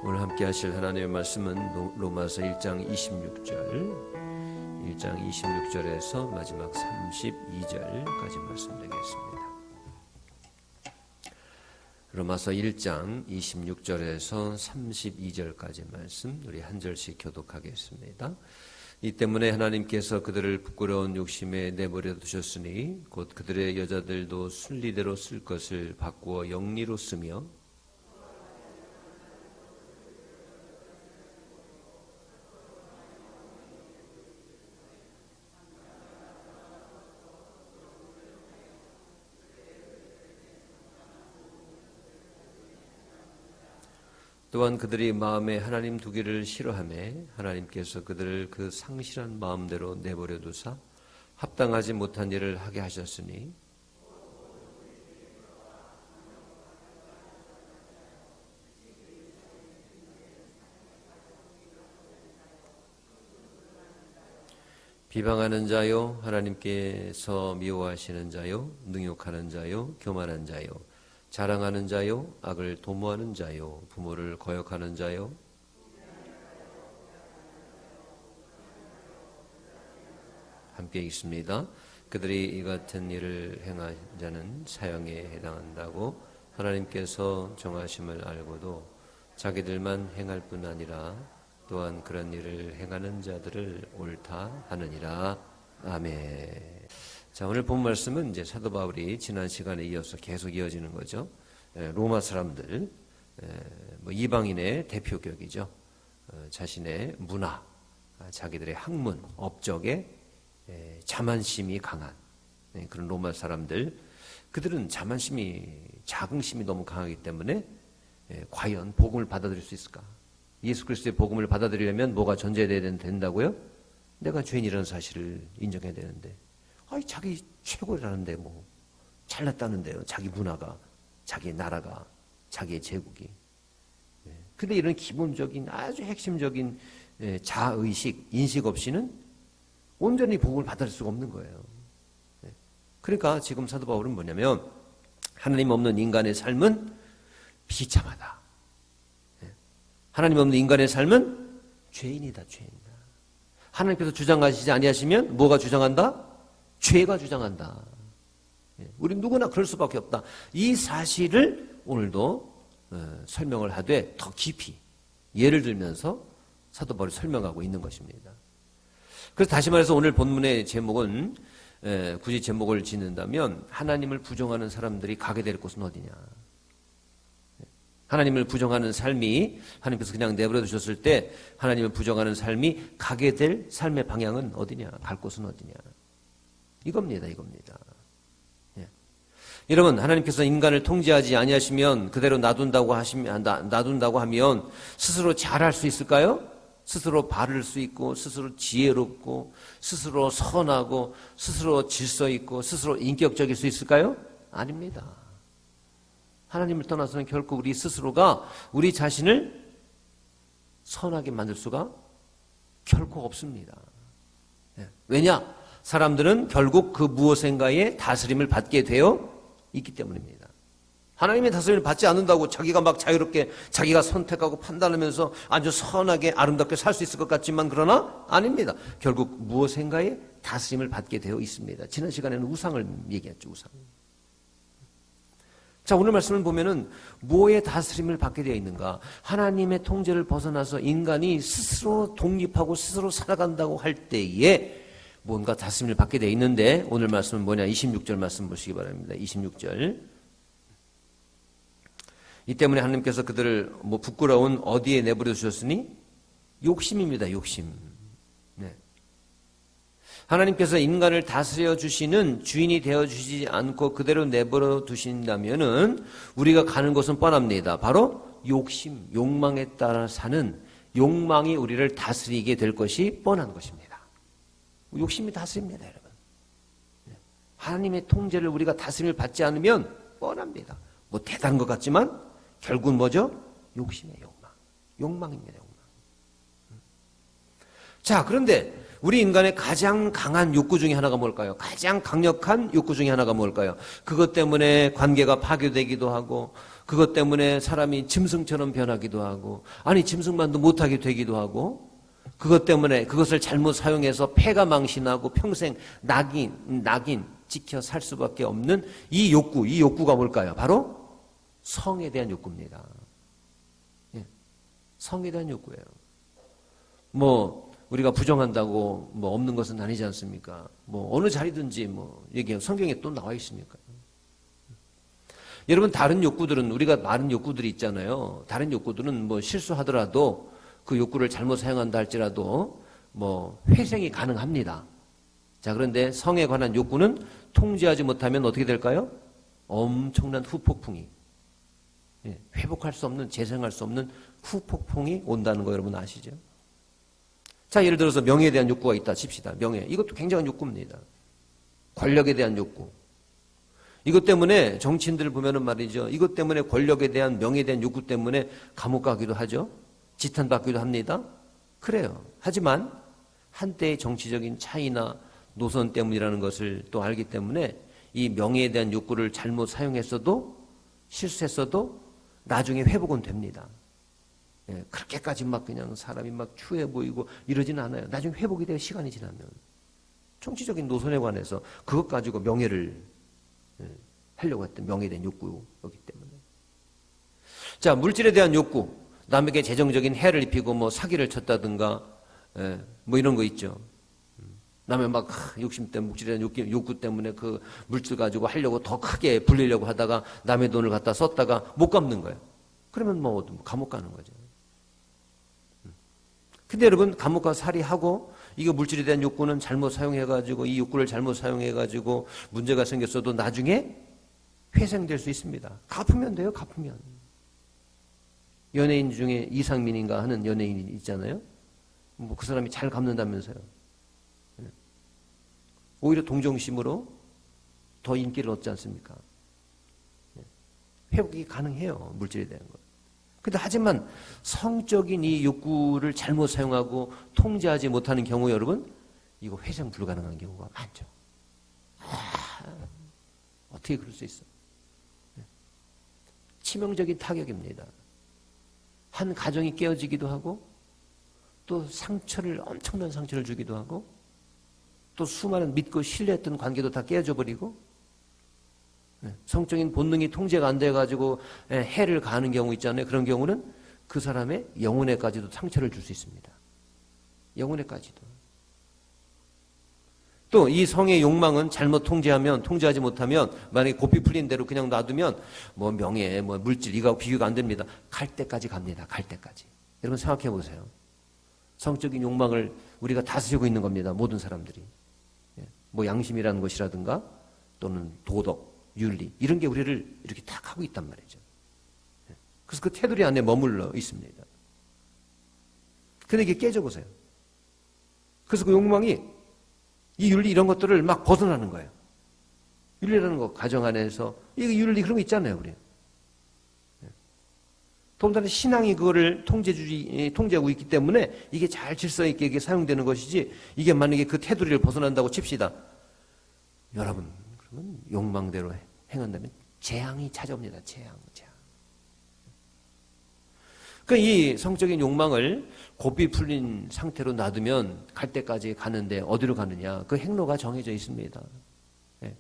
오늘 함께 하실 하나님의 말씀은 로마서 1장 26절에서 마지막 32절까지 말씀드리겠습니다. 로마서 1장 26절에서 32절까지 말씀 우리 한 절씩 교독하겠습니다. 이 때문에 하나님께서 그들을 부끄러운 욕심에 내버려 두셨으니 곧 그들의 여자들도 순리대로 쓸 것을 바꾸어 영리로 쓰며 또한 그들이 마음에 하나님 두기를 싫어하며 하나님께서 그들을 그 상실한 마음대로 내버려 두사 합당하지 못한 일을 하게 하셨으니 비방하는 자요 하나님께서 미워하시는 자요 능욕하는 자요 교만한 자요 자랑하는 자요, 악을 도모하는 자요, 부모를 거역하는 자요, 함께 읽습니다. 그들이 이 같은 일을 행한 자는 사형에 해당한다고 하나님께서 정하심을 알고도 자기들만 행할 뿐 아니라 또한 그런 일을 행하는 자들을 옳다 하느니라. 아멘. 자, 오늘 본 말씀은 이제 사도 바울이 지난 시간에 이어서 계속 이어지는 거죠. 로마 사람들, 이방인의 대표격이죠. 자신의 문화, 자기들의 학문, 업적에 자만심이 강한 그런 로마 사람들. 그들은 자긍심이 너무 강하기 때문에 과연 복음을 받아들일 수 있을까? 예수 그리스도의 복음을 받아들이려면 뭐가 전제돼야 된다고요? 내가 죄인이라는 사실을 인정해야 되는데. 자기 최고라는데 뭐 잘났다는데요. 자기 문화가, 자기 나라가, 자기의 제국이. 근데 이런 기본적인 아주 핵심적인 자의식, 인식 없이는 온전히 복음을 받을 수가 없는 거예요. 그러니까 지금 사도 바울은 뭐냐면 하나님 없는 인간의 삶은 비참하다. 하나님 없는 인간의 삶은 죄인이다. 하나님께서 주장하시지 아니하시면 뭐가 주장한다? 죄가 주장한다. 우리 누구나 그럴 수밖에 없다. 이 사실을 오늘도 설명을 하되 더 깊이 예를 들면서 사도 바울이 설명하고 있는 것입니다. 그래서 다시 말해서 오늘 본문의 제목은 굳이 제목을 짓는다면 하나님을 부정하는 사람들이 가게 될 곳은 어디냐. 하나님을 부정하는 삶이 하나님께서 그냥 내버려 두셨을 때 하나님을 부정하는 삶이 가게 될 삶의 방향은 어디냐. 갈 곳은 어디냐. 이겁니다. 예. 여러분, 하나님께서 인간을 통제하지 아니하시면 그대로 놔둔다고 하면 스스로 잘할 수 있을까요? 스스로 바를 수 있고, 스스로 지혜롭고, 스스로 선하고, 스스로 질서 있고, 스스로 인격적일 수 있을까요? 아닙니다. 하나님을 떠나서는 결코 우리 스스로가 우리 자신을 선하게 만들 수가 결코 없습니다. 예. 왜냐? 사람들은 결국 그 무엇인가의 다스림을 받게 되어 있기 때문입니다. 하나님의 다스림을 받지 않는다고 자기가 막 자유롭게 자기가 선택하고 판단하면서 아주 선하게 아름답게 살 수 있을 것 같지만 그러나 아닙니다. 결국 무엇인가의 다스림을 받게 되어 있습니다. 지난 시간에는 우상을 얘기했죠. 우상. 자, 오늘 말씀을 보면은 뭐의 다스림을 받게 되어 있는가? 하나님의 통제를 벗어나서 인간이 스스로 독립하고 스스로 살아간다고 할 때에 뭔가 다스림을 받게 되어 있는데 오늘 말씀은 뭐냐? 26절 말씀 보시기 바랍니다. 26절. 이 때문에 하나님께서 그들을 부끄러운 어디에 내버려 두셨으니? 욕심입니다. 욕심. 네. 하나님께서 인간을 다스려 주시는 주인이 되어 주시지 않고 그대로 내버려 두신다면은 우리가 가는 곳은 뻔합니다. 바로 욕심, 욕망에 따라 사는 욕망이 우리를 다스리게 될 것이 뻔한 것입니다. 욕심이 다스립니다, 여러분. 하나님의 통제를 우리가 다스림을 받지 않으면 뻔합니다. 뭐 대단한 것 같지만 결국은 뭐죠? 욕심이에요, 욕망. 욕망입니다, 욕망. 자, 그런데 우리 인간의 가장 강한 욕구 중에 하나가 뭘까요? 가장 강력한 욕구 중에 하나가 뭘까요? 그것 때문에 관계가 파괴되기도 하고, 그것 때문에 사람이 짐승처럼 변하기도 하고, 아니 짐승만도 못하게 되기도 하고, 그것 때문에 그것을 잘못 사용해서 폐가 망신하고 평생 낙인 찍혀 살 수밖에 없는 이 욕구가 뭘까요? 바로 성에 대한 욕구입니다. 예, 성에 대한 욕구예요. 뭐 우리가 부정한다고 뭐 없는 것은 아니지 않습니까? 뭐 어느 자리든지 뭐 얘기 성경에 또 나와 있으니까. 여러분 다른 욕구들은 우리가 많은 욕구들이 있잖아요. 다른 욕구들은 뭐 실수하더라도 그 욕구를 잘못 사용한다 할지라도 뭐 회생이 가능합니다. 자, 그런데 성에 관한 욕구는 통제하지 못하면 어떻게 될까요? 엄청난 후폭풍이, 회복할 수 없는, 재생할 수 없는 후폭풍이 온다는 거 여러분 아시죠? 자, 예를 들어서 명예에 대한 욕구가 있다 칩시다. 명예. 이것도 굉장한 욕구입니다. 권력에 대한 욕구. 이것 때문에 정치인들을 보면은 말이죠. 이것 때문에 권력에 대한 명예에 대한 욕구 때문에 감옥 가기도 하죠. 지탄받기도 합니다. 그래요. 하지만 한때의 정치적인 차이나 노선 때문이라는 것을 또 알기 때문에 이 명예에 대한 욕구를 잘못 사용했어도 실수했어도 나중에 회복은 됩니다. 예, 그렇게까지 막 그냥 사람이 막 추해 보이고 이러지는 않아요. 나중에 회복이 돼요. 시간이 지나면. 정치적인 노선에 관해서 그것 가지고 명예를 하려고 했던 명예에 대한 욕구였기 때문에. 자, 물질에 대한 욕구. 남에게 재정적인 해를 입히고 뭐 사기를 쳤다든가 뭐 이런 거 있죠. 남의 막 욕심 때문에 물질에 대한 욕구 때문에 그 물질 가지고 하려고 더 크게 불리려고 하다가 남의 돈을 갖다 썼다가 못 갚는 거예요. 그러면 뭐 감옥 가는 거죠. 근데 여러분 감옥 가서 살이하고 이거 물질에 대한 욕구는 잘못 사용해가지고 이 욕구를 잘못 사용해가지고 문제가 생겼어도 나중에 회생될 수 있습니다. 갚으면 돼요. 갚으면. 연예인 중에 이상민인가 하는 연예인이 있잖아요. 뭐 그 사람이 잘 갚는다면서요. 오히려 동정심으로 더 인기를 얻지 않습니까? 회복이 가능해요. 물질에 대한 것. 근데 하지만 성적인 이 욕구를 잘못 사용하고 통제하지 못하는 경우 여러분 이거 회생 불가능한 경우가 많죠. 어떻게 그럴 수 있어? 치명적인 타격입니다. 한 가정이 깨어지기도 하고 또 엄청난 상처를 주기도 하고 또 수많은 믿고 신뢰했던 관계도 다 깨어져 버리고 성적인 본능이 통제가 안 돼가지고 해를 가하는 경우 있잖아요. 그런 경우는 그 사람의 영혼에까지도 상처를 줄 수 있습니다. 영혼에까지도. 또 이 성의 욕망은 잘못 통제하지 못하면 만약에 고삐 풀린 대로 그냥 놔두면 뭐 명예, 뭐 물질 이거 비교가 안 됩니다. 갈 때까지 갑니다. 갈 때까지. 여러분 생각해 보세요. 성적인 욕망을 우리가 다스리고 있는 겁니다. 모든 사람들이. 뭐 양심이라는 것이라든가 또는 도덕, 윤리 이런 게 우리를 이렇게 딱 하고 있단 말이죠. 그래서 그 테두리 안에 머물러 있습니다. 근데 이게 깨져보세요. 그래서 그 욕망이 이 윤리 이런 것들을 막 벗어나는 거예요. 윤리라는 거 가정 안에서 이 윤리 그런 거 있잖아요, 우리. 더군다나 신앙이 그거를 통제하고 있기 때문에 이게 잘 질서 있게 이게 사용되는 것이지 이게 만약에 그 테두리를 벗어난다고 칩시다. 여러분, 그러면 욕망대로 행한다면 재앙이 찾아옵니다. 재앙. 그러니까 이 성적인 욕망을 고삐 풀린 상태로 놔두면 갈 때까지 가는데 어디로 가느냐? 그 행로가 정해져 있습니다.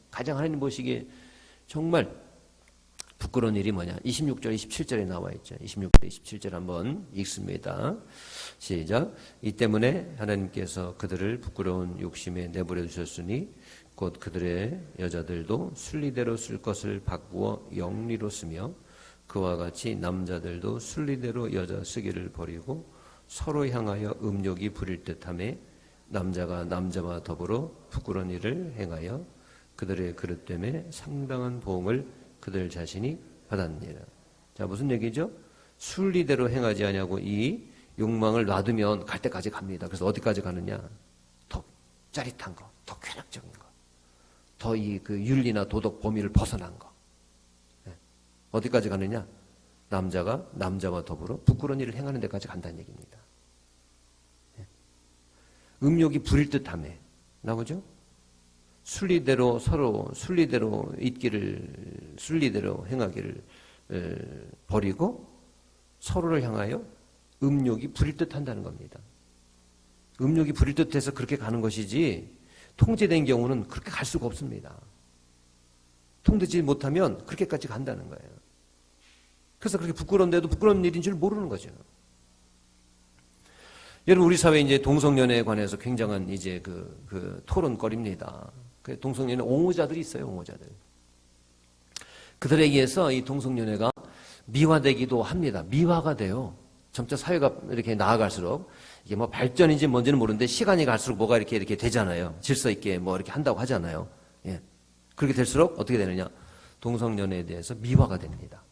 가장 하나님 보시기에 정말 부끄러운 일이 뭐냐? 26절, 27절에 나와 있죠. 26절, 27절 한번 읽습니다. 시작. 이 때문에 하나님께서 그들을 부끄러운 욕심에 내버려 두셨으니 곧 그들의 여자들도 순리대로 쓸 것을 바꾸어 영리로 쓰며 그와 같이 남자들도 순리대로 여자 쓰기를 버리고 서로 향하여 음욕이 부릴 듯하며 남자가 남자와 더불어 부끄러운 일을 행하여 그들의 그릇됨에 상당한 보응을 그들 자신이 받았느니라. 자, 무슨 얘기죠? 순리대로 행하지 아니하고 이 욕망을 놔두면 갈 때까지 갑니다. 그래서 어디까지 가느냐? 더 짜릿한 거, 더 쾌락적인 거, 더 이 그 윤리나 도덕 범위를 벗어난 거. 어디까지 가느냐? 남자가 남자와 더불어 부끄러운 일을 행하는 데까지 간다는 얘기입니다. 음욕이 부릴 듯하며 나오죠? 순리대로 서로 순리대로 있기를 순리대로 행하기를 버리고 서로를 향하여 음욕이 부릴 듯 한다는 겁니다. 음욕이 부릴 듯해서 그렇게 가는 것이지 통제된 경우는 그렇게 갈 수가 없습니다. 통제지 못하면 그렇게까지 간다는 거예요. 그래서 그렇게 부끄러운데도 부끄러운 일인 줄 모르는 거죠. 여러분, 우리 사회 이제 동성연애에 관해서 굉장한 이제 그 토론거리입니다. 그 동성연애 옹호자들이 있어요, 옹호자들. 그들에 의해서 이 동성연애가 미화되기도 합니다. 미화가 돼요. 점차 사회가 이렇게 나아갈수록 이게 뭐 발전인지 뭔지는 모르는데 시간이 갈수록 뭐가 이렇게 되잖아요. 질서 있게 뭐 이렇게 한다고 하잖아요. 예. 그렇게 될수록 어떻게 되느냐? 동성연애에 대해서 미화가 됩니다.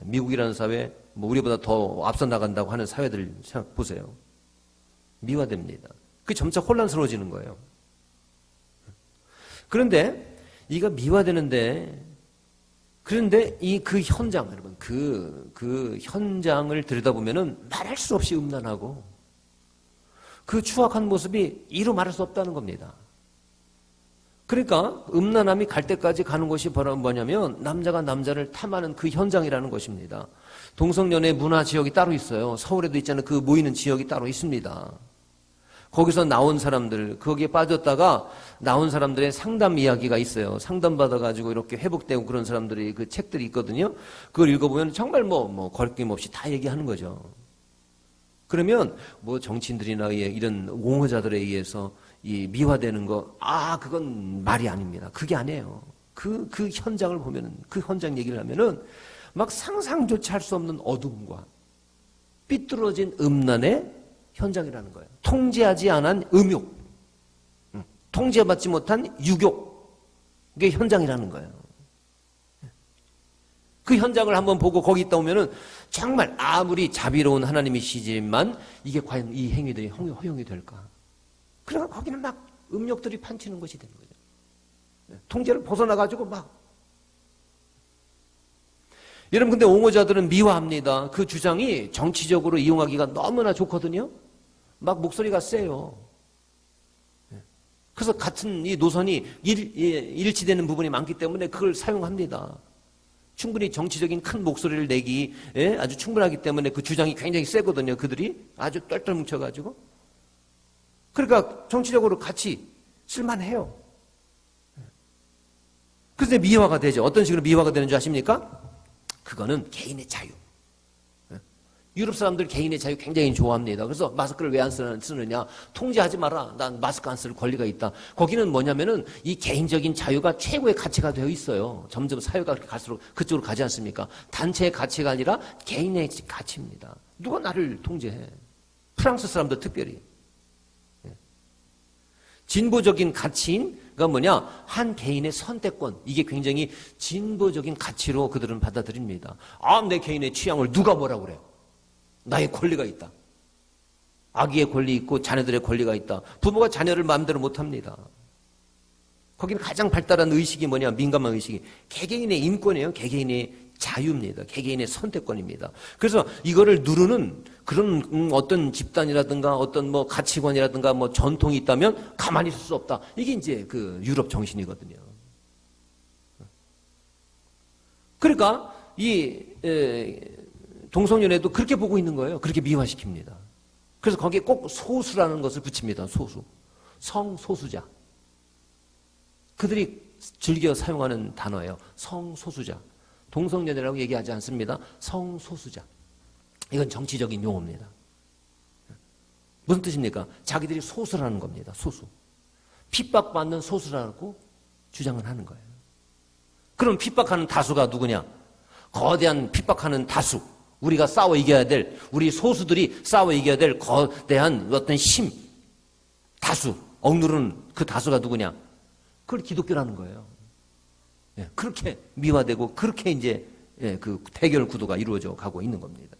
미국이라는 사회, 뭐 우리보다 더 앞서 나간다고 하는 사회들 생각 보세요. 미화됩니다. 그게 점차 혼란스러워지는 거예요. 그런데 이가 미화되는데 그런데 이 그 현장, 여러분, 그 현장을 들여다보면은 말할 수 없이 음란하고 그 추악한 모습이 이루 말할 수 없다는 겁니다. 그러니까 음란함이 갈 때까지 가는 것이 뭐냐면 남자가 남자를 탐하는 그 현장이라는 것입니다. 동성연애 문화 지역이 따로 있어요. 서울에도 있잖아요. 그 모이는 지역이 따로 있습니다. 거기서 나온 사람들, 거기에 빠졌다가 나온 사람들의 상담 이야기가 있어요. 상담받아가지고 이렇게 회복되고 그런 사람들이 그 책들이 있거든요. 그걸 읽어보면 정말 뭐 거리낌 없이 다 얘기하는 거죠. 그러면 뭐 정치인들이나 이런 옹호자들에 의해서 이 미화되는 거, 그건 말이 아닙니다. 그게 아니에요. 그 현장을 보면은, 그 현장 얘기를 하면은 막 상상조차 할 수 없는 어둠과 삐뚤어진 음란의 현장이라는 거예요. 통제하지 않은 음욕, 통제받지 못한 유욕, 그게 현장이라는 거예요. 그 현장을 한번 보고 거기 있다 오면은 정말 아무리 자비로운 하나님이시지만 이게 과연 이 행위들이 허용이 될까? 그러니까 거기는 막 음욕들이 판치는 것이 되는 거죠. 통제를 벗어나가지고 막. 여러분, 근데 옹호자들은 미화합니다. 그 주장이 정치적으로 이용하기가 너무나 좋거든요. 막 목소리가 세요. 그래서 같은 이 노선이 일치되는 부분이 많기 때문에 그걸 사용합니다. 충분히 정치적인 큰 목소리를 내기 아주 충분하기 때문에 그 주장이 굉장히 세거든요. 그들이 아주 똘똘 뭉쳐가지고. 그러니까 정치적으로 같이 쓸만해요. 그런데 미화가 되죠. 어떤 식으로 미화가 되는 줄 아십니까? 그거는 개인의 자유. 유럽 사람들 개인의 자유 굉장히 좋아합니다. 그래서 마스크를 왜 안 쓰느냐? 통제하지 마라. 난 마스크 안 쓸 권리가 있다. 거기는 뭐냐면은 이 개인적인 자유가 최고의 가치가 되어 있어요. 점점 사회가 그렇게 갈수록 그쪽으로 가지 않습니까? 단체의 가치가 아니라 개인의 가치입니다. 누가 나를 통제해? 프랑스 사람도 특별히. 진보적인 가치가 뭐냐? 한 개인의 선택권. 이게 굉장히 진보적인 가치로 그들은 받아들입니다. 내 개인의 취향을 누가 뭐라고 그래요? 나의 권리가 있다. 아기의 권리 있고 자녀들의 권리가 있다. 부모가 자녀를 마음대로 못합니다. 거기는 가장 발달한 의식이 뭐냐? 민감한 의식이 개개인의 인권이에요. 개개인의 자유입니다. 개개인의 선택권입니다. 그래서 이거를 누르는 그런 어떤 집단이라든가 어떤 뭐 가치관이라든가 뭐 전통이 있다면 가만히 있을 수 없다. 이게 이제 그 유럽 정신이거든요. 그러니까 이 동성연애도 그렇게 보고 있는 거예요. 그렇게 미화시킵니다. 그래서 거기에 꼭 소수라는 것을 붙입니다. 소수. 성소수자. 그들이 즐겨 사용하는 단어예요. 성소수자. 동성연애라고 얘기하지 않습니다. 성소수자. 이건 정치적인 용어입니다. 무슨 뜻입니까? 자기들이 소수라는 겁니다. 소수. 핍박받는 소수라고 주장을 하는 거예요. 그럼 핍박하는 다수가 누구냐? 거대한 핍박하는 다수. 우리가 싸워 이겨야 될, 우리 소수들이 싸워 이겨야 될 거대한 어떤 힘, 다수, 억누르는 그 다수가 누구냐? 그걸 기독교라는 거예요. 그렇게 미화되고 그렇게 이제 그 대결 구도가 이루어져 가고 있는 겁니다.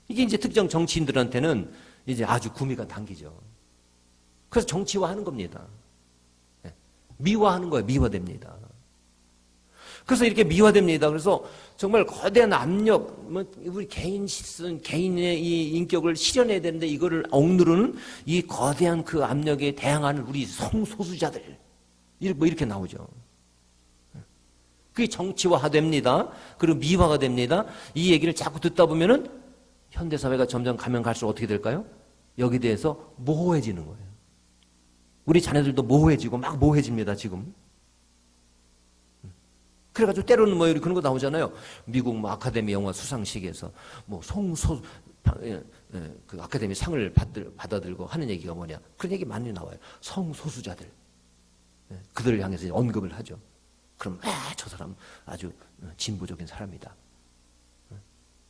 이게 이제 특정 정치인들한테는 이제 아주 구미가 당기죠. 그래서 정치화하는 겁니다. 미화하는 거예요. 미화됩니다. 그래서 이렇게 미화됩니다. 그래서 정말 거대한 압력, 우리 개인의 이 인격을 실현해야 되는데 이거를 억누르는 이 거대한 그 압력에 대항하는 우리 성소수자들. 이렇게 나오죠. 그게 정치화됩니다. 그리고 미화가 됩니다. 이 얘기를 자꾸 듣다 보면은 현대사회가 점점 가면 갈수록 어떻게 될까요? 여기 대해서 모호해지는 거예요. 우리 자녀들도 모호해지고 막 모호해집니다, 지금. 그래가지고 때로는 뭐 그런 거 나오잖아요. 미국 뭐 아카데미 영화 수상식에서 뭐 그 아카데미 상을 받아들고 하는 얘기가 뭐냐. 그런 얘기 많이 나와요. 성소수자들. 그들을 향해서 언급을 하죠. 그럼 저 사람 아주 진보적인 사람이다.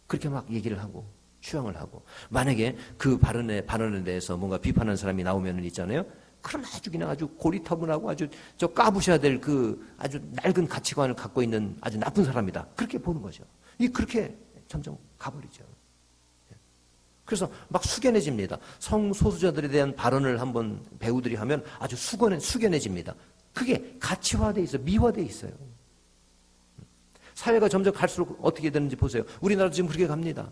그렇게 막 얘기를 하고 추앙을 하고 만약에 그 발언에 대해서 뭔가 비판하는 사람이 나오면 있잖아요. 그럼 아주 그냥 아주 고리타분하고 아주 저 까부셔야 될 그 아주 낡은 가치관을 갖고 있는 아주 나쁜 사람이다. 그렇게 보는 거죠. 그렇게 점점 가버리죠. 그래서 막 숙연해집니다. 성소수자들에 대한 발언을 한번 배우들이 하면 아주 숙연해집니다. 그게 가치화돼 있어요. 미화돼 있어요. 사회가 점점 갈수록 어떻게 되는지 보세요. 우리나라도 지금 그렇게 갑니다.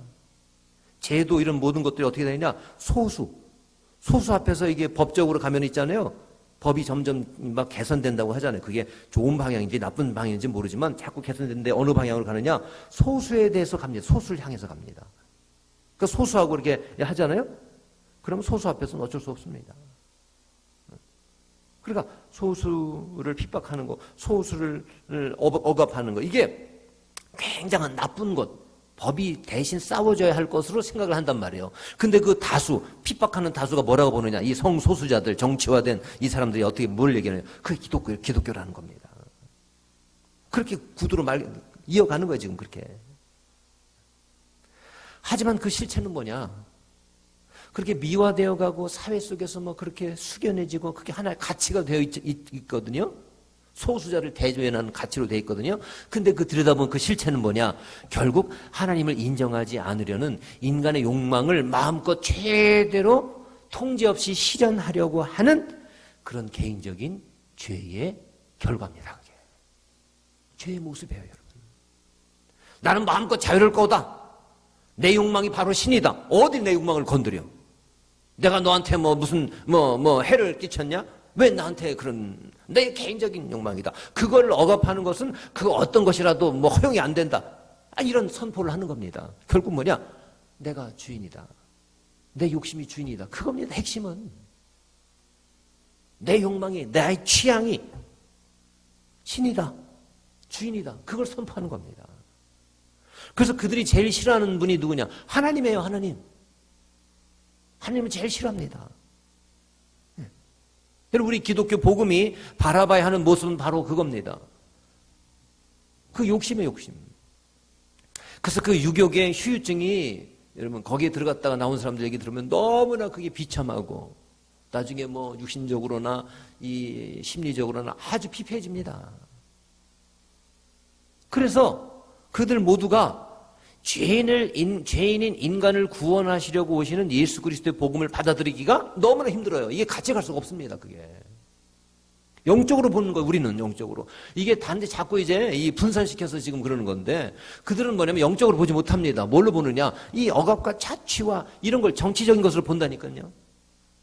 제도 이런 모든 것들이 어떻게 되느냐. 소수 앞에서 이게 법적으로 가면 있잖아요. 법이 점점 막 개선된다고 하잖아요. 그게 좋은 방향인지 나쁜 방향인지 모르지만 자꾸 개선되는데 어느 방향으로 가느냐. 소수에 대해서 갑니다. 소수를 향해서 갑니다. 그러니까 소수하고 이렇게 하잖아요. 그러면 소수 앞에서는 어쩔 수 없습니다. 그러니까 소수를 핍박하는 거, 소수를 억압하는 거, 이게 굉장한 나쁜 것, 법이 대신 싸워줘야 할 것으로 생각을 한단 말이에요. 근데 그 다수, 핍박하는 다수가 뭐라고 보느냐, 이 성소수자들, 정치화된 이 사람들이 어떻게 뭘 얘기하느냐, 그게 기독교라는 겁니다. 그렇게 구두로 이어가는 거예요, 지금 그렇게. 하지만 그 실체는 뭐냐? 그렇게 미화되어 가고 사회 속에서 뭐 그렇게 숙연해지고 그게 하나의 가치가 되어 있거든요. 소수자를 대조해내는 가치로 되어 있거든요. 근데 그 들여다보면 그 실체는 뭐냐? 결국 하나님을 인정하지 않으려는 인간의 욕망을 마음껏 최대로 통제 없이 실현하려고 하는 그런 개인적인 죄의 결과입니다. 그게. 죄의 모습이에요, 여러분. 나는 마음껏 자유로울 거다. 내 욕망이 바로 신이다. 어디 내 욕망을 건드려? 내가 너한테 무슨 해를 끼쳤냐? 왜 나한테 그런 내 개인적인 욕망이다. 그걸 억압하는 것은 그 어떤 것이라도 허용이 안 된다. 이런 선포를 하는 겁니다. 결국 뭐냐? 내가 주인이다. 내 욕심이 주인이다. 그겁니다. 핵심은. 내 욕망이, 내 취향이 신이다. 주인이다. 그걸 선포하는 겁니다. 그래서 그들이 제일 싫어하는 분이 누구냐? 하나님이에요, 하나님. 하나님은 제일 싫어합니다. 여러분, 우리 기독교 복음이 바라봐야 하는 모습은 바로 그겁니다. 그 욕심의 욕심. 그래서 그 유교계 후유증이 여러분 거기에 들어갔다가 나온 사람들 얘기 들으면 너무나 그게 비참하고 나중에 육신적으로나 이 심리적으로나 아주 피폐해집니다. 그래서 그들 모두가 죄인인 인간을 구원하시려고 오시는 예수 그리스도의 복음을 받아들이기가 너무나 힘들어요. 이게 같이 갈 수가 없습니다, 그게. 영적으로 보는 거예요, 우리는 영적으로. 이게 단지 자꾸 이제 이 분산시켜서 지금 그러는 건데, 그들은 뭐냐면 영적으로 보지 못합니다. 뭘로 보느냐? 이 억압과 자취와 이런 걸 정치적인 것으로 본다니까요.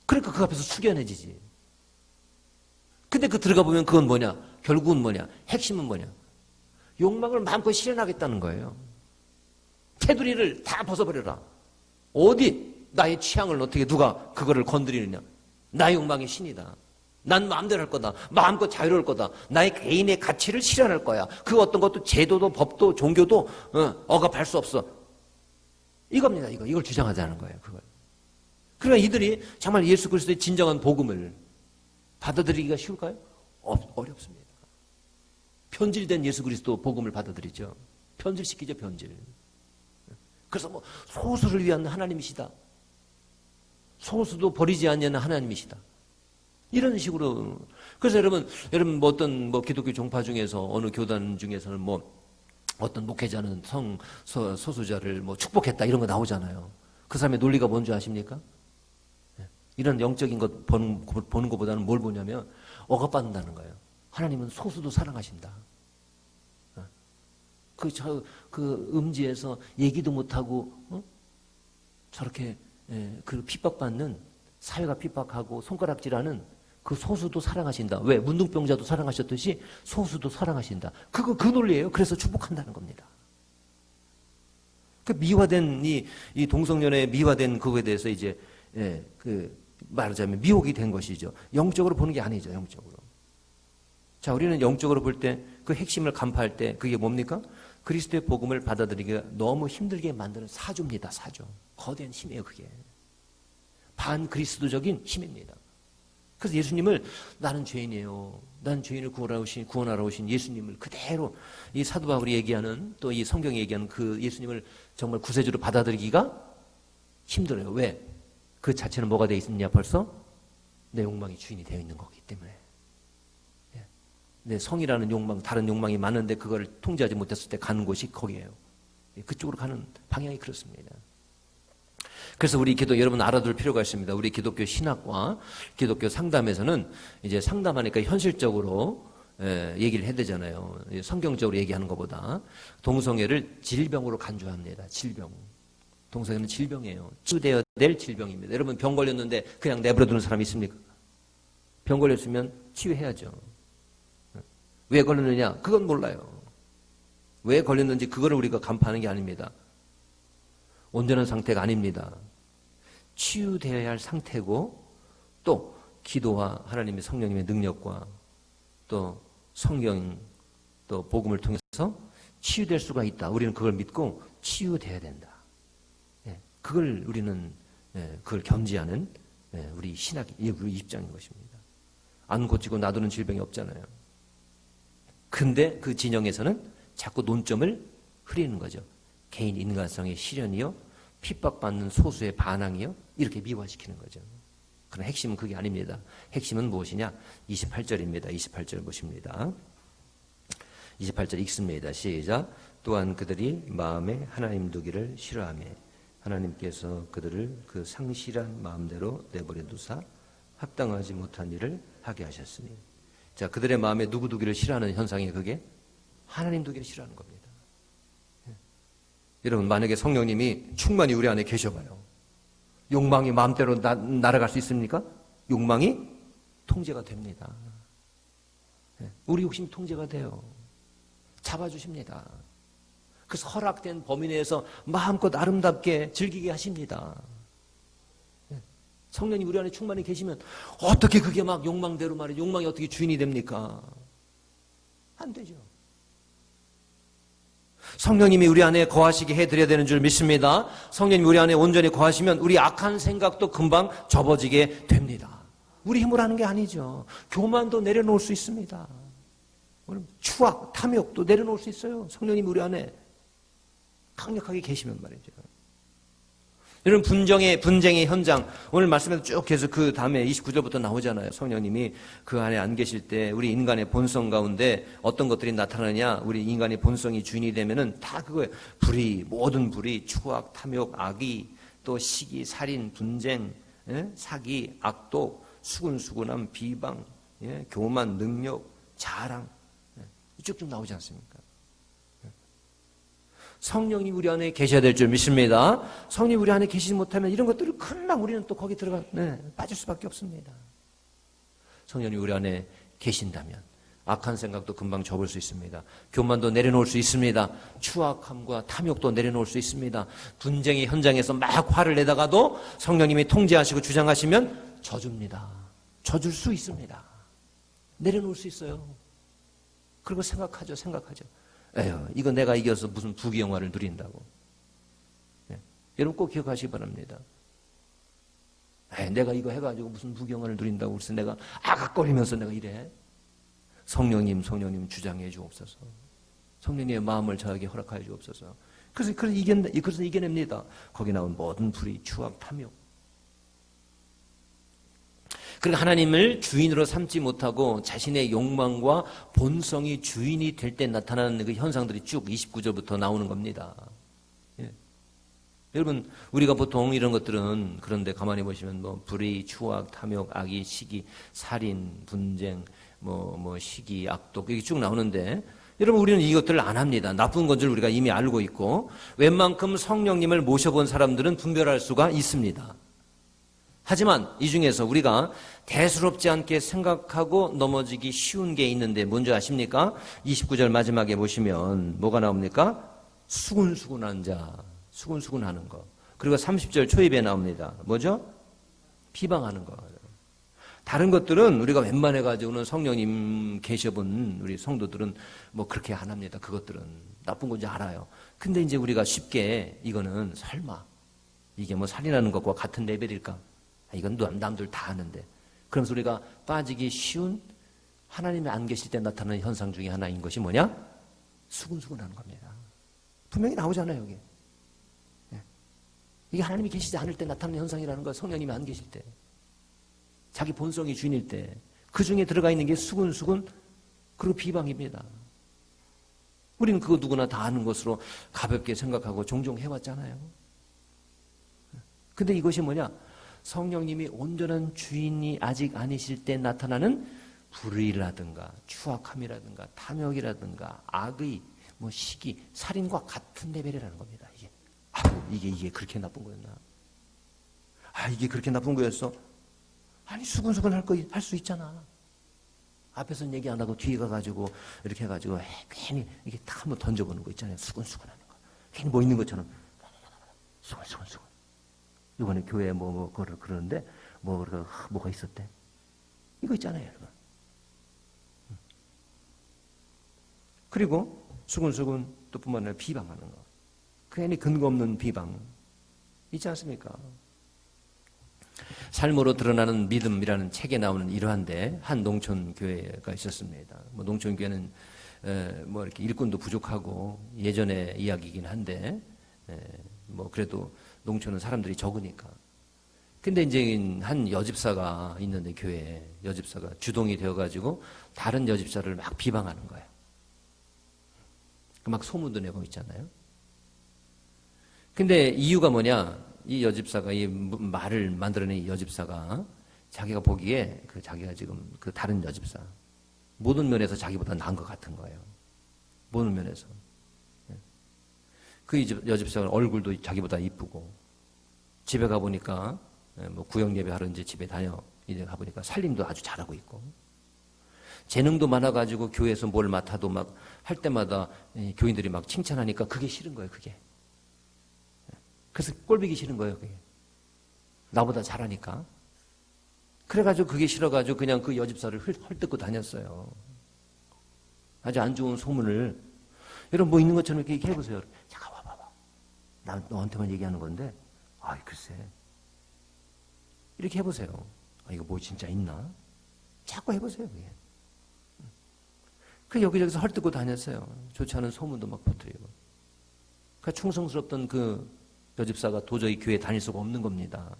그러니까 그 앞에서 숙연해지지. 근데 그 들어가 보면 그건 뭐냐? 결국은 뭐냐? 핵심은 뭐냐? 욕망을 마음껏 실현하겠다는 거예요. 테두리를 다 벗어버려라. 어디 나의 취향을 어떻게 누가 그거를 건드리느냐. 나의 욕망이 신이다. 난 마음대로 할 거다. 마음껏 자유로울 거다. 나의 개인의 가치를 실현할 거야. 그 어떤 것도 제도도 법도 종교도 억압할 수 없어. 이겁니다. 이걸 주장하자는 거예요. 그걸. 그러니까 이들이 정말 예수 그리스도의 진정한 복음을 받아들이기가 쉬울까요? 어렵습니다. 편질된 예수 그리스도 복음을 받아들이죠. 편질시키죠, 편질. 그래서 소수를 위한 하나님이시다. 소수도 버리지 않는 하나님이시다. 이런 식으로. 그래서 여러분 어떤 기독교 종파 중에서 어느 교단 중에서는 어떤 목회자는 소수자를 축복했다 이런 거 나오잖아요. 그 사람의 논리가 뭔지 아십니까? 이런 영적인 것 보는 것보다는 뭘 보냐면 억압받는다는 거예요. 하나님은 소수도 사랑하신다. 그 음지에서 얘기도 못하고, 저렇게, 그 핍박받는, 사회가 핍박하고 손가락질하는 그 소수도 사랑하신다. 왜? 문둥병자도 사랑하셨듯이 소수도 사랑하신다. 그 논리예요. 그래서 축복한다는 겁니다. 그 미화된 이 동성연애의 미화된 그거에 대해서 이제 말하자면 미혹이 된 것이죠. 영적으로 보는 게 아니죠. 영적으로. 자, 우리는 영적으로 볼 때 그 핵심을 간파할 때 그게 뭡니까? 그리스도의 복음을 받아들이기가 너무 힘들게 만드는 사조입니다. 사조. 거대한 힘이에요. 그게. 반그리스도적인 힘입니다. 그래서 예수님을 나는 죄인이에요. 난 죄인을 구원하러 오신 예수님을 그대로 이 사도 바울이 얘기하는 또 이 성경이 얘기하는 그 예수님을 정말 구세주로 받아들이기가 힘들어요. 왜? 그 자체는 뭐가 되어 있느냐 벌써? 내 욕망이 주인이 되어 있는 거기 때문에. 내 성이라는 욕망, 다른 욕망이 많은데 그걸 통제하지 못했을 때 가는 곳이 거기에요. 그쪽으로 가는 방향이 그렇습니다. 그래서 우리 여러분 알아둘 필요가 있습니다. 우리 기독교 신학과 기독교 상담에서는 이제 상담하니까 현실적으로 얘기를 해야 되잖아요. 성경적으로 얘기하는 것보다 동성애를 질병으로 간주합니다. 질병. 동성애는 질병이에요. 치유되어야 될 질병입니다. 여러분 병 걸렸는데 그냥 내버려두는 사람이 있습니까? 병 걸렸으면 치유해야죠. 왜 걸렸느냐? 그건 몰라요. 왜 걸렸는지 그거를 우리가 간파하는 게 아닙니다. 온전한 상태가 아닙니다. 치유되어야 할 상태고 또 기도와 하나님의 성령님의 능력과 또 성경 또 복음을 통해서 치유될 수가 있다. 우리는 그걸 믿고 치유돼야 된다. 그걸 우리는 그걸 견지하는 우리 신학의 우리 입장인 것입니다. 안 고치고 놔두는 질병이 없잖아요. 근데 그 진영에서는 자꾸 논점을 흐리는 거죠. 개인 인간성의 실현이요, 핍박받는 소수의 반항이요, 이렇게 미화시키는 거죠. 그러나 핵심은 그게 아닙니다. 핵심은 무엇이냐? 28절입니다. 28절 보십니다. 28절 읽습니다. 시작. 또한 그들이 마음에 하나님 두기를 싫어하며 하나님께서 그들을 그 상실한 마음대로 내버려 두사 합당하지 못한 일을 하게 하셨으니. 자, 그들의 마음에 누구 두기를 싫어하는 현상이 그게 하나님 두기를 싫어하는 겁니다. 여러분 만약에 성령님이 충만히 우리 안에 계셔봐요. 욕망이 마음대로 날아갈 수 있습니까? 욕망이 통제가 됩니다. 우리 욕심이 통제가 돼요. 잡아주십니다. 그래서 허락된 범위 내에서 마음껏 아름답게 즐기게 하십니다. 성령님 우리 안에 충만히 계시면 어떻게 그게 막 욕망대로 말이에요. 욕망이 어떻게 주인이 됩니까? 안 되죠. 성령님이 우리 안에 거하시게 해드려야 되는 줄 믿습니다. 성령님이 우리 안에 온전히 거하시면 우리 악한 생각도 금방 접어지게 됩니다. 우리 힘으로 하는 게 아니죠. 교만도 내려놓을 수 있습니다. 추악, 탐욕도 내려놓을 수 있어요. 성령님이 우리 안에 강력하게 계시면 말이죠. 여러분 분쟁의 현장 오늘 말씀에서 쭉 계속 그 다음에 29절부터 나오잖아요. 성령님이 그 안에 안 계실 때 우리 인간의 본성 가운데 어떤 것들이 나타나냐, 우리 인간의 본성이 주인이 되면은 다 그거예요. 불의, 모든 불의, 추악, 탐욕, 악의, 또 시기, 살인, 분쟁, 사기, 악독, 수군수군함, 비방, 교만, 능력, 자랑, 쭉쭉 나오지 않습니까? 성령이 우리 안에 계셔야 될 줄 믿습니다. 성령이 우리 안에 계시지 못하면 이런 것들을 금방 우리는 또 거기 빠질 수밖에 없습니다. 성령이 우리 안에 계신다면 악한 생각도 금방 접을 수 있습니다. 교만도 내려놓을 수 있습니다. 추악함과 탐욕도 내려놓을 수 있습니다. 분쟁의 현장에서 막 화를 내다가도 성령님이 통제하시고 주장하시면 져줍니다. 져줄 수 있습니다. 내려놓을 수 있어요. 그리고 생각하죠. 에휴, 이거 내가 이겨서 무슨 부귀영화를 누린다고. 여러분 꼭 기억하시기 바랍니다. 내가 이거 해가지고 무슨 부귀영화를 누린다고 그래서 내가 아각거리면서 내가 이래. 성령님 주장해 주옵소서. 성령님의 마음을 저에게 허락하여 주옵소서. 그래서 이겨냅니다. 거기 나온 모든 불의, 추악, 탐욕. 그리고 하나님을 주인으로 삼지 못하고 자신의 욕망과 본성이 주인이 될 때 나타나는 그 현상들이 쭉 29절부터 나오는 겁니다. 여러분 우리가 보통 이런 것들은 그런데 가만히 보시면 뭐 불의, 추악, 탐욕, 악의, 시기, 살인, 분쟁, 뭐 시기, 악독 이게 쭉 나오는데 여러분 우리는 이것들을 안 합니다. 나쁜 건 줄 우리가 이미 알고 있고 웬만큼 성령님을 모셔본 사람들은 분별할 수가 있습니다. 하지만 이 중에서 우리가 대수롭지 않게 생각하고 넘어지기 쉬운 게 있는데 뭔지 아십니까? 29절 마지막에 보시면 뭐가 나옵니까? 수군수군한 자, 수군수군하는 거. 그리고 30절 초입에 나옵니다. 뭐죠? 비방하는 거. 다른 것들은 우리가 웬만해가지고는 성령님 계셔본 우리 성도들은 뭐 그렇게 안 합니다. 그것들은 나쁜 건지 알아요. 근데 이제 우리가 쉽게 이거는 설마 이게 뭐 살인하는 것과 같은 레벨일까? 이건 남들 다 아는데. 그러면서 우리가 빠지기 쉬운 하나님이 안 계실 때 나타나는 현상 중에 하나인 것이 뭐냐? 수군수군하는 겁니다. 분명히 나오잖아요, 여기. 이게 하나님이 계시지 않을 때 나타나는 현상이라는 거예요. 성령님이 안 계실 때. 자기 본성이 주인일 때. 그 중에 들어가 있는 게 수군수군, 그리고 비방입니다. 우리는 그거 누구나 다 아는 것으로 가볍게 생각하고 종종 해왔잖아요. 근데 이것이 뭐냐? 성령님이 온전한 주인이 아직 아니실 때 나타나는 불의라든가 추악함이라든가 탐욕이라든가 악의, 뭐 시기, 살인과 같은 레벨이라는 겁니다. 이게 그렇게 나쁜 거였나? 이게 그렇게 나쁜 거였어? 아니 수근수근 할 수 있잖아. 앞에서는 얘기 안 하고 뒤에 가가지고 이렇게 해가지고 괜히 이게 딱 한번 던져보는 거 있잖아요. 수근수근하는 거. 괜히 뭐 있는 것처럼 수근수근. 이번에 교회에 그거를 그러는데 뭐가 있었대? 이거 있잖아요, 여러분. 그리고 수근수근 또 뿐만 아니라 비방하는 거. 괜히 근거 없는 비방 있지 않습니까? 삶으로 드러나는 믿음이라는 책에 나오는 이러한데 한 농촌 교회가 있었습니다. 농촌 교회는 이렇게 일꾼도 부족하고 예전의 이야기이긴 한데 그래도 농촌은 사람들이 적으니까. 근데 이제 한 여집사가 있는데 교회에 여집사가 주동이 되어가지고 다른 여집사를 막 비방하는 거예요. 막 소문도 내고 있잖아요. 근데 이유가 뭐냐? 이 여집사가, 이 말을 만들어낸 이 여집사가 자기가 보기에 자기가 지금 그 다른 여집사, 모든 면에서 자기보다 나은 것 같은 거예요. 모든 면에서. 그 여집사는 얼굴도 자기보다 이쁘고, 집에 가보니까, 구역 예배 하러 이제 집에 이제 가보니까 살림도 아주 잘하고 있고, 재능도 많아가지고 교회에서 뭘 맡아도 막 할 때마다 교인들이 막 칭찬하니까 그게 싫은 거예요, 그게. 그래서 꼴보기 싫은 거예요, 그게. 나보다 잘하니까. 그래가지고 그게 싫어가지고 그냥 그 여집사를 헐뜯고 다녔어요. 아주 안 좋은 소문을. 여러분 뭐 있는 것처럼 이렇게 해보세요. 잠깐 와봐봐. 나 너한테만 얘기하는 건데, 글쎄. 이렇게 해보세요. 이거 뭐 진짜 있나? 자꾸 해보세요, 그게. 그 여기저기서 헐뜯고 다녔어요. 좋지 않은 소문도 막 퍼뜨리고. 그 충성스럽던 그 여집사가 도저히 교회에 다닐 수가 없는 겁니다.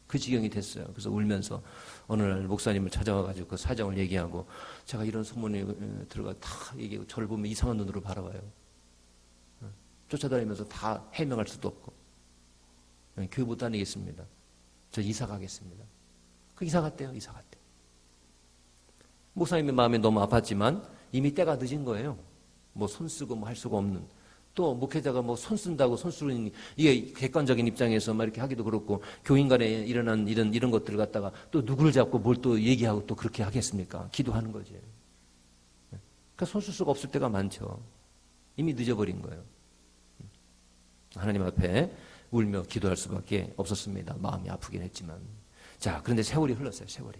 그 지경이 됐어요. 그래서 울면서 어느 날 목사님을 찾아와가지고 그 사정을 얘기하고 제가 이런 소문이 들어가 다 얘기하고 저를 보면 이상한 눈으로 바라봐요. 쫓아다니면서 다 해명할 수도 없고 교회 못 다니겠습니다. 저 이사 가겠습니다. 그 이사 갔대요. 이사 갔대. 목사님의 마음이 너무 아팠지만 이미 때가 늦은 거예요. 뭐 손 쓰고 뭐 할 수가 없는. 또 목회자가 뭐 손 쓴다고 손 쓰는 이게 객관적인 입장에서 막 이렇게 하기도 그렇고 교인 간에 일어난 이런 것들을 갖다가 또 누구를 잡고 뭘 또 얘기하고 또 그렇게 하겠습니까? 기도하는 거지. 그러니까 손 쓸 수가 없을 때가 많죠. 이미 늦어버린 거예요. 하나님 앞에 울며 기도할 수밖에 없었습니다. 마음이 아프긴 했지만. 자, 그런데 세월이 흘렀어요. 세월이.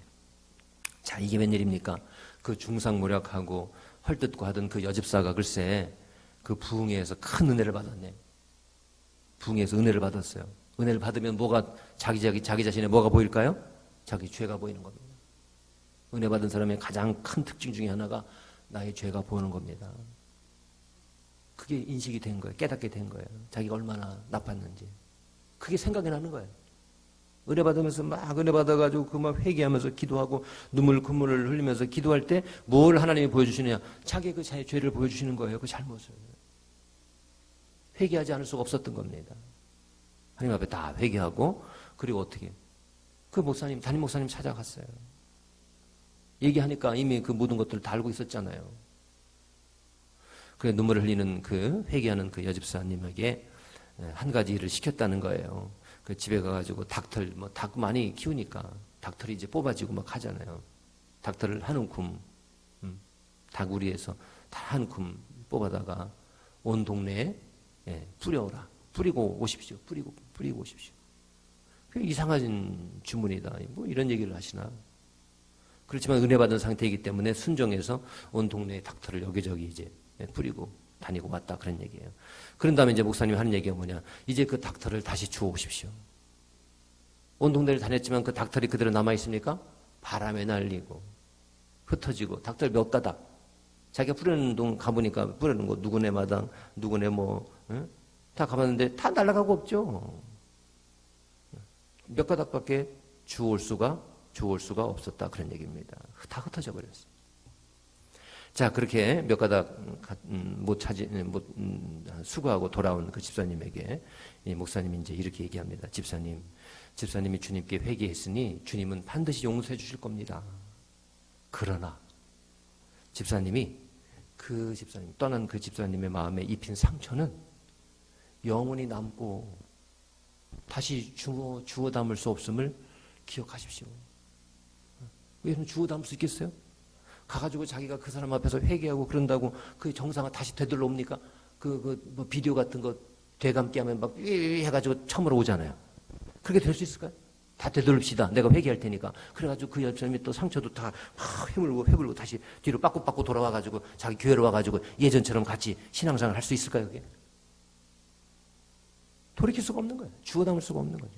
자, 이게 웬일입니까? 그 중상모략하고 헐뜯고 하던 그 여집사가 글쎄 그 부흥회에서 큰 은혜를 받았네. 부흥회에서 은혜를 받았어요. 은혜를 받으면 뭐가 자기 자신의 뭐가 보일까요? 자기 죄가 보이는 겁니다. 은혜 받은 사람의 가장 큰 특징 중에 하나가 나의 죄가 보이는 겁니다. 그게 인식이 된 거예요. 깨닫게 된 거예요. 자기가 얼마나 나빴는지. 그게 생각이 나는 거예요. 은혜 받으면서 막 은혜 받아가지고 그 막 회개하면서 기도하고 눈물을 흘리면서 기도할 때 뭘 하나님이 보여주시느냐? 자기의 그 죄를 보여주시는 거예요. 그 잘못을. 회개하지 않을 수가 없었던 겁니다. 하나님 앞에 다 회개하고 그리고 어떻게? 그 목사님, 담임 목사님 찾아갔어요. 얘기하니까 이미 그 모든 것들을 다 알고 있었잖아요. 그 눈물을 흘리는 그 회개하는 그 여집사님에게 한 가지 일을 시켰다는 거예요. 그 집에 가가지고 닭털, 뭐 닭 많이 키우니까 닭털이 이제 뽑아지고 막 하잖아요. 닭털을 한 움큼, 닭우리에서 다 한 움큼 뽑아다가 온 동네에 뿌려오라. 뿌리고 오십시오. 뿌리고 오십시오. 그 이상한 주문이다. 뭐 이런 얘기를 하시나. 그렇지만 은혜 받은 상태이기 때문에 순종해서 온 동네에 닭털을 여기저기 이제 뿌리고 다니고 왔다 그런 얘기예요. 그런 다음에 이제 목사님이 하는 얘기가 뭐냐. 이제 그 닭털을 다시 주워 오십시오. 온 동네를 다녔지만 그 닭털이 그대로 남아있습니까? 바람에 날리고 흩어지고 닭털 몇 가닥. 자기가 뿌리는 동 가보니까 뿌리는 거 누구네 마당 누구네 뭐 다 가봤는데 다 날아가고 없죠. 몇 가닥밖에 주울 수가 없었다 그런 얘기입니다. 다 흩어져 버렸어요. 자, 그렇게 몇 가닥 수고하고 돌아온 그 집사님에게 이 목사님이 이제 이렇게 얘기합니다. 집사님이 주님께 회개했으니 주님은 반드시 용서해 주실 겁니다. 그러나 집사님이 떠난 그 집사님의 마음에 입힌 상처는 영원히 남고 다시 주워 담을 수 없음을 기억하십시오. 왜 주워 담을 수 있겠어요? 가가지고 자기가 그 사람 앞에서 회개하고 그런다고 그 정상을 다시 되돌려 옵니까? 뭐 비디오 같은 거 되감기 하면 막 해가지고 처음으로 오잖아요. 그렇게 될 수 있을까요? 다 되돌립시다. 내가 회개할 테니까. 그래가지고 그 옆사람이 또 상처도 다 회물고 다시 뒤로 빠꾸빠꾸 돌아와가지고 자기 교회로 와가지고 예전처럼 같이 신앙생활 할 수 있을까요? 그게? 돌이킬 수가 없는 거예요. 주워 담을 수가 없는 거죠.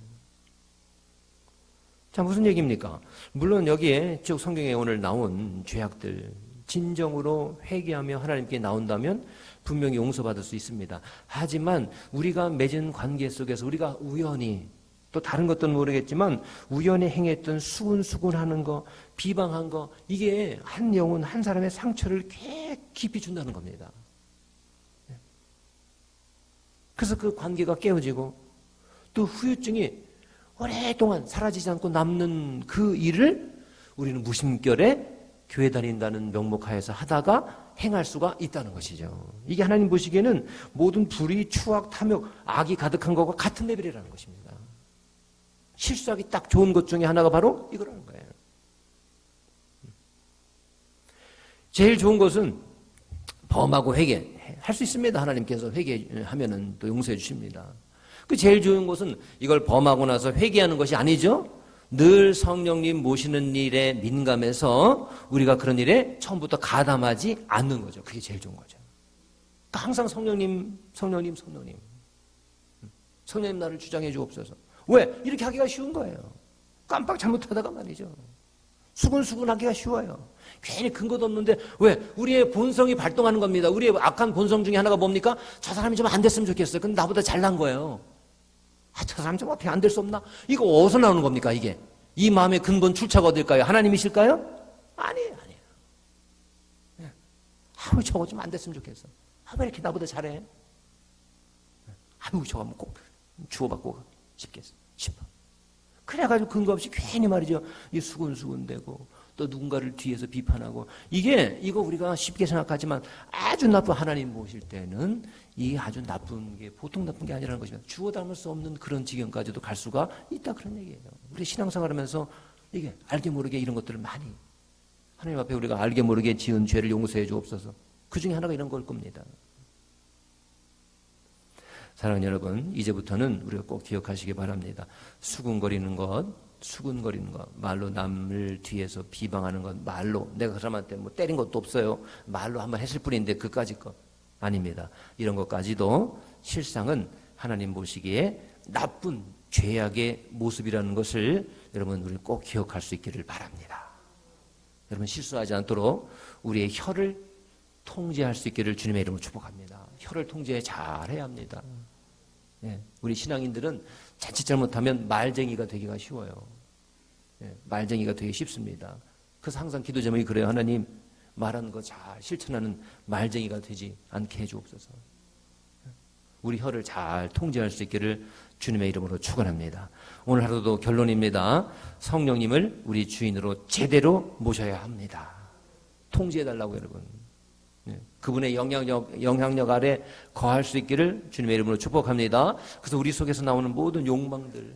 자, 무슨 얘기입니까? 물론 여기에 쭉 성경에 오늘 나온 죄악들 진정으로 회개하며 하나님께 나온다면 분명히 용서받을 수 있습니다. 하지만 우리가 맺은 관계 속에서 우리가 우연히 또 다른 것들은 모르겠지만 우연히 행했던 수군수군하는 거, 비방한 거 이게 한 영혼 한 사람의 상처를 깊이 준다는 겁니다. 그래서 그 관계가 깨어지고 또 후유증이 오랫동안 사라지지 않고 남는 그 일을 우리는 무심결에 교회 다닌다는 명목하에서 하다가 행할 수가 있다는 것이죠. 이게 하나님 보시기에는 모든 불의, 추악, 탐욕, 악이 가득한 것과 같은 레벨이라는 것입니다. 실수하기 딱 좋은 것 중에 하나가 바로 이거라는 거예요. 제일 좋은 것은 범하고 회개할 수 있습니다. 하나님께서 회개하면은 또 용서해 주십니다. 그 제일 좋은 것은 이걸 범하고 나서 회개하는 것이 아니죠. 늘 성령님 모시는 일에 민감해서 우리가 그런 일에 처음부터 가담하지 않는 거죠. 그게 제일 좋은 거죠. 그러니까 항상 성령님 나를 주장해 주옵소서. 왜? 이렇게 하기가 쉬운 거예요. 깜빡 잘못하다가 말이죠. 수근수근하기가 쉬워요. 괜히 근거도 없는데 왜? 우리의 본성이 발동하는 겁니다. 우리의 악한 본성 중에 하나가 뭡니까? 저 사람이 좀 안 됐으면 좋겠어요. 근데 나보다 잘난 거예요. 저 사람 좀 어떻게 안 될 수 없나? 이거 어디서 나오는 겁니까 이게? 이 마음의 근본 출처가 어딜까요? 하나님이실까요? 아니에요. 아유 저거 좀 안 됐으면 좋겠어. 왜 이렇게 나보다 잘해? 아유 저거 한번 꼭 주워받고 싶겠어. 그래가지고 근거 없이 괜히 말이죠. 이 수근수근대고 또 누군가를 뒤에서 비판하고 이거 우리가 쉽게 생각하지만 아주 나쁜 하나님 모실 때는 이 아주 나쁜 게 보통 나쁜 게 아니라는 것입니다. 주워 담을 수 없는 그런 지경까지도 갈 수가 있다 그런 얘기예요. 우리 신앙생활하면서 이게 알게 모르게 이런 것들을 많이 하나님 앞에 우리가 알게 모르게 지은 죄를 용서해 주옵소서. 그 중에 하나가 이런 걸 겁니다. 사랑하는 여러분, 이제부터는 우리가 꼭 기억하시기 바랍니다. 수군거리는 것, 말로 남을 뒤에서 비방하는 것, 말로 내가 그 사람한테 뭐 때린 것도 없어요. 말로 한번 했을 뿐인데 그까짓 것 아닙니다. 이런 것까지도 실상은 하나님 보시기에 나쁜 죄악의 모습이라는 것을 여러분 우리 꼭 기억할 수 있기를 바랍니다. 여러분 실수하지 않도록 우리의 혀를 통제할 수 있기를 주님의 이름으로 축복합니다. 혀를 통제 잘해야 합니다. 우리 신앙인들은 자칫 잘못하면 말쟁이가 되기가 쉬워요. 말쟁이가 되기 쉽습니다. 그래서 항상 기도 제목이 그래요. 하나님 말하는 거 잘 실천하는 말쟁이가 되지 않게 해주옵소서. 우리 혀를 잘 통제할 수 있기를 주님의 이름으로 축원합니다. 오늘 하루도 결론입니다. 성령님을 우리 주인으로 제대로 모셔야 합니다. 통제해달라고 여러분. 그분의 영향력 아래 거할 수 있기를 주님의 이름으로 축복합니다. 그래서 우리 속에서 나오는 모든 욕망들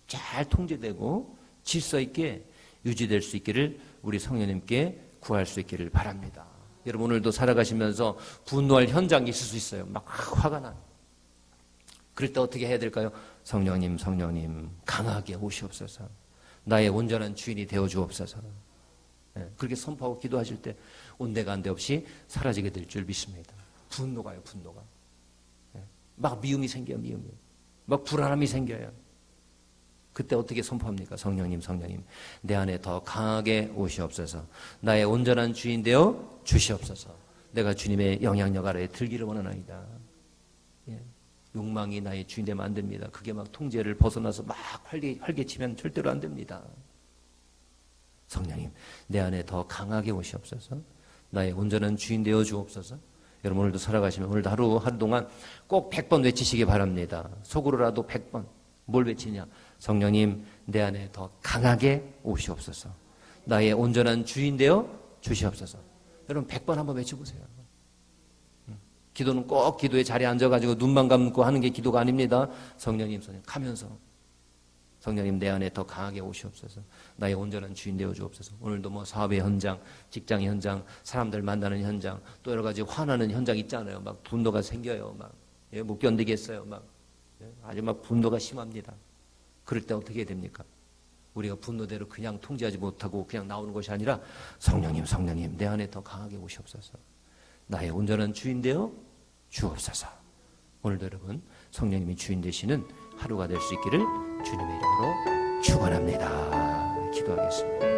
잘 통제되고 질서 있게 유지될 수 있기를 우리 성령님께 구할 수 있기를 바랍니다. 여러분 오늘도 살아가시면서 분노할 현장이 있을 수 있어요. 막 화가 나. 그럴 때 어떻게 해야 될까요? 성령님 강하게 오시옵소서. 나의 온전한 주인이 되어 주옵소서. 그렇게 선포하고 기도하실 때 온데간데 없이 사라지게 될 줄 믿습니다. 분노가요, 분노가. 막 미움이 생겨요, 미움이. 막 불안함이 생겨요. 그때 어떻게 선포합니까? 성령님 내 안에 더 강하게 오시옵소서. 나의 온전한 주인 되어 주시옵소서. 내가 주님의 영향력 아래에 들기를 원하나이다. 욕망이 나의 주인 되면 안 됩니다. 그게 막 통제를 벗어나서 막 활개치면 절대로 안 됩니다. 성령님 내 안에 더 강하게 오시옵소서. 나의 온전한 주인 되어 주옵소서. 여러분 오늘도 살아가시면 오늘도 하루 동안 꼭 100번 외치시기 바랍니다. 속으로라도 100번. 뭘 외치냐? 성령님 내 안에 더 강하게 오시옵소서. 나의 온전한 주인 되어 주시옵소서. 여러분 100번 한번 외쳐보세요. 기도는 꼭 기도의 자리에 앉아가지고 눈만 감고 하는 게 기도가 아닙니다. 성령님 가면서 성령님 내 안에 더 강하게 오시옵소서. 나의 온전한 주인 되어 주옵소서. 오늘도 뭐 사업의 현장, 직장의 현장, 사람들 만나는 현장, 또 여러 가지 화나는 현장 있잖아요. 막 분노가 생겨요. 막 못 견디겠어요. 막 아주 막 분노가 심합니다. 그럴 때 어떻게 해야 됩니까? 우리가 분노대로 그냥 통제하지 못하고 그냥 나오는 것이 아니라 성령님 내 안에 더 강하게 오시옵소서. 나의 온전한 주인 되어 주옵소서. 오늘도 여러분 성령님이 주인 되시는 하루가 될 수 있기를 주님의 이름으로 축원합니다. 기도하겠습니다.